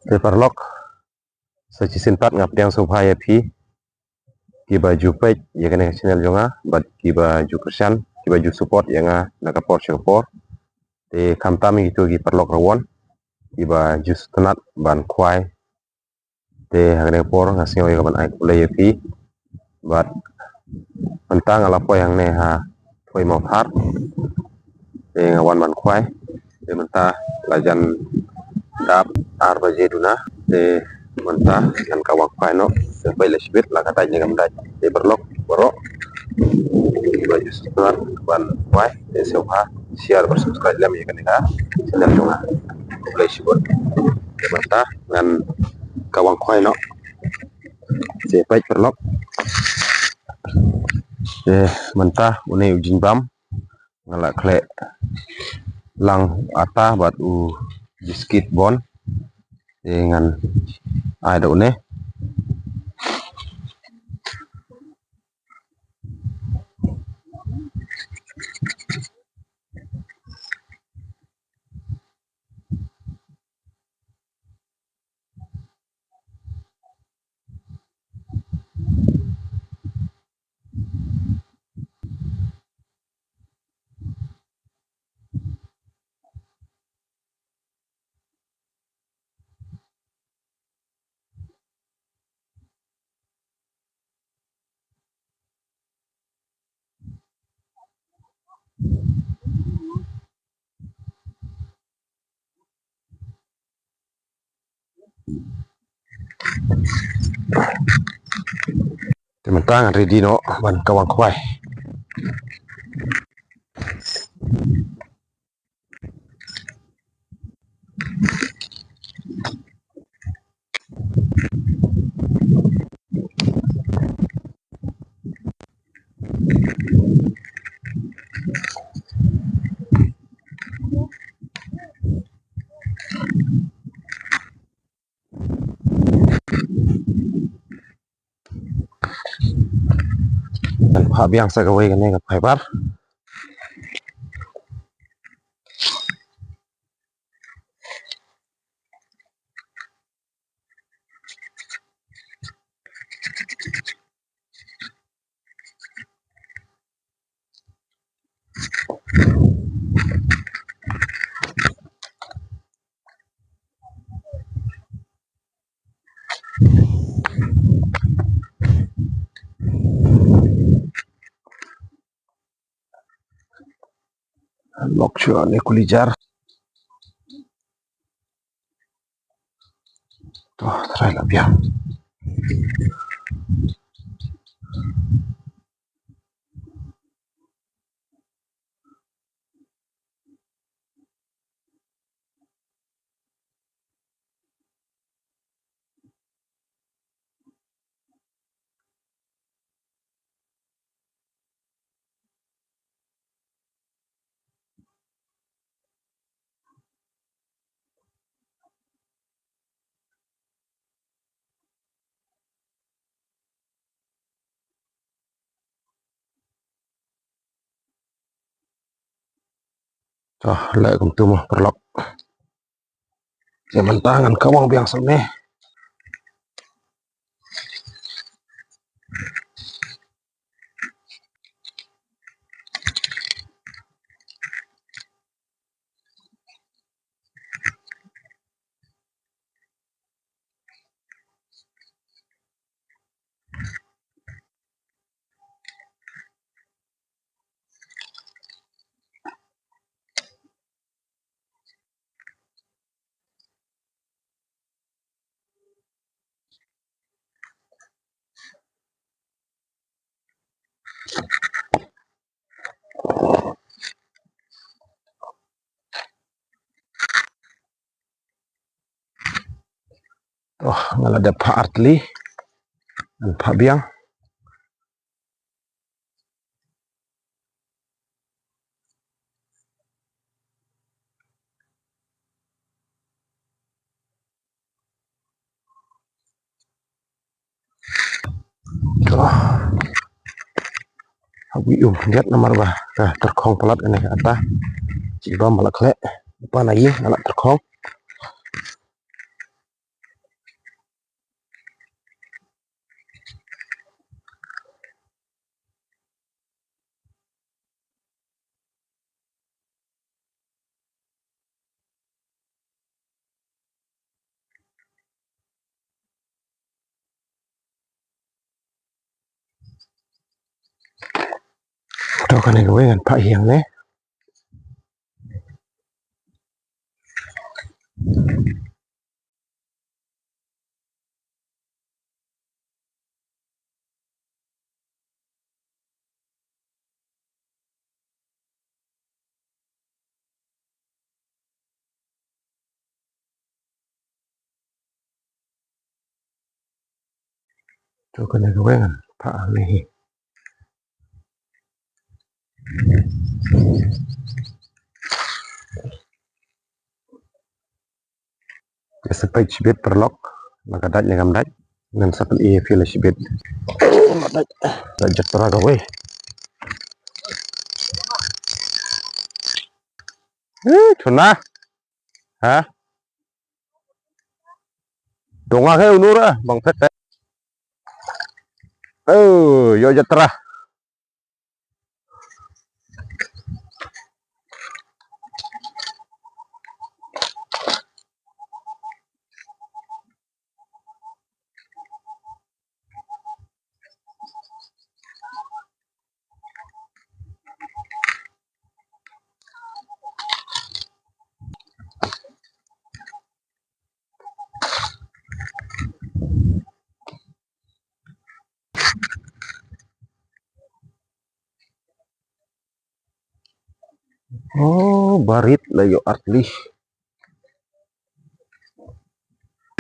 Paperlock sejisin pat ngap yang supaya pi ki baju page ya kan channel jonga bat ki baju kersan ki baju support yang nakapor Singapore te kamtami gitu ki perlok rawon ki baju tenat ban kwai te hagne por ngasih ya ban ai kulai pi bat mentang ala po yang ne ha poi mau har te ngawan ban kwai te mentah lajan dap ar baje duna te mentah dengan kawak kwai no sampai lesbet lah katanya gamdai te perlok borok baju setelah ban kwai te sofa share bersubscribe lam ya kan channel jonga play sibut te mentah dengan kawak kwai no te page perlok te mentah une ujin bam ngalak kle lang ata bat u biskit bon dengan ada une teman ready no ban kawang kwai dan biang sagawai kan ne kai bar lock sure ne kulijar to try la biang to lại cùng tu mà perlok ya mentangan kawang biang sone oh ngalada Pak Artli dan Pak Biang oh Abi lihat nomor bah terkong pelat ini ke atas ciba malak le depan lagi anak terkong kan yang gue kan Pak Hiang nih. Tuh kan yang gue kan Pak nih. Sampai cibit perlok, maka dat yang gamdat, dan satu feel cibit. Dat teraga gue. Chuna, hả? Donga ke unura, bang pet. Oh, yo jatra. Oh, barit lah yo artlis.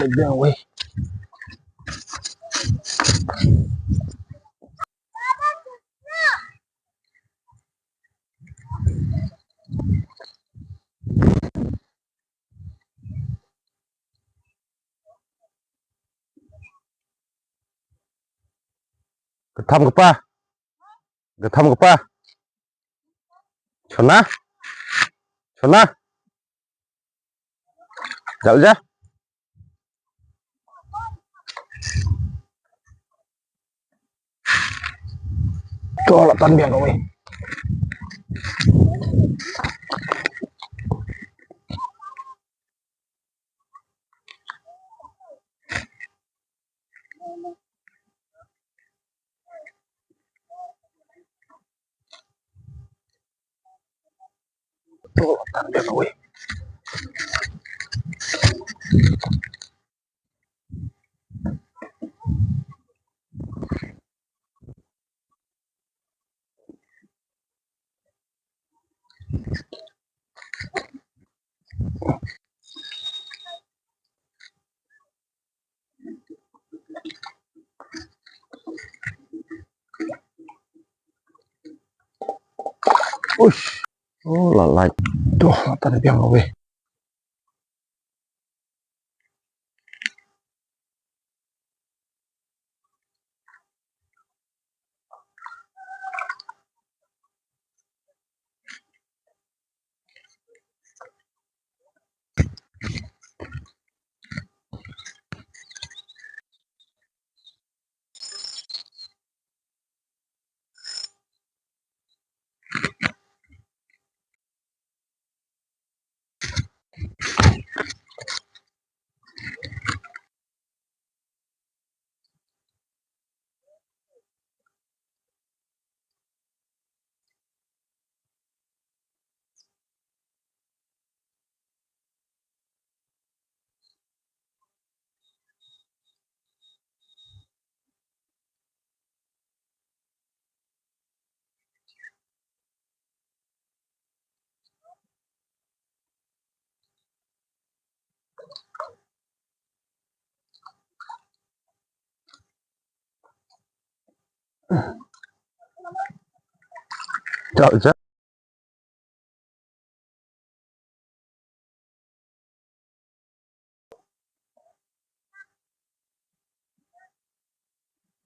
Beda weh. Ketam kepa, ketam kepa. Chuna, chuna. Dạo ra. Cho là tan biển rồi. Cho là tan biển rồi. Ush. Oh là lại. Tuh, tan biển rồi. Dạo ra.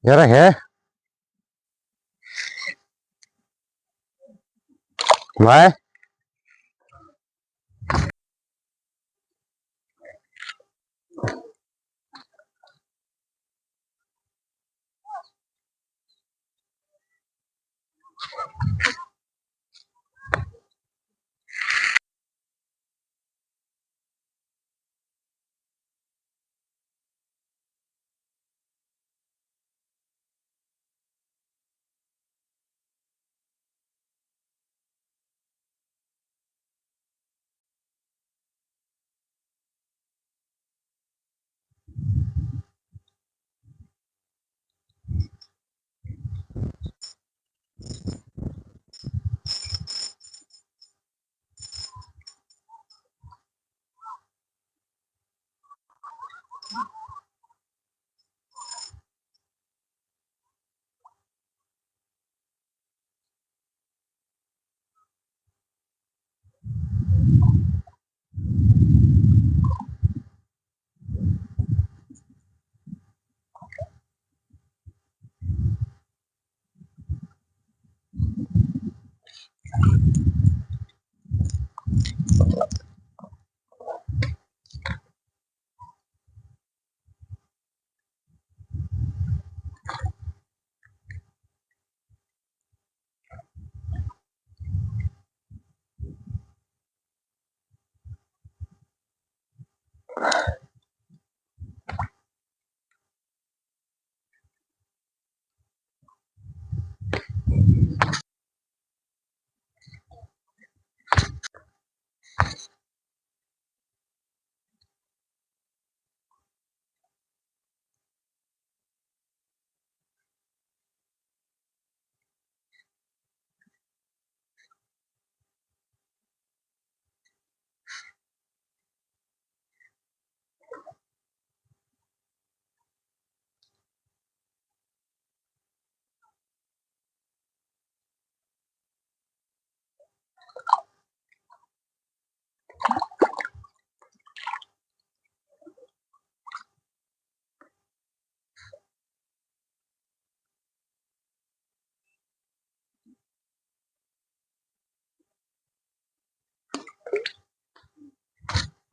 Nhớ này hả? Vậy.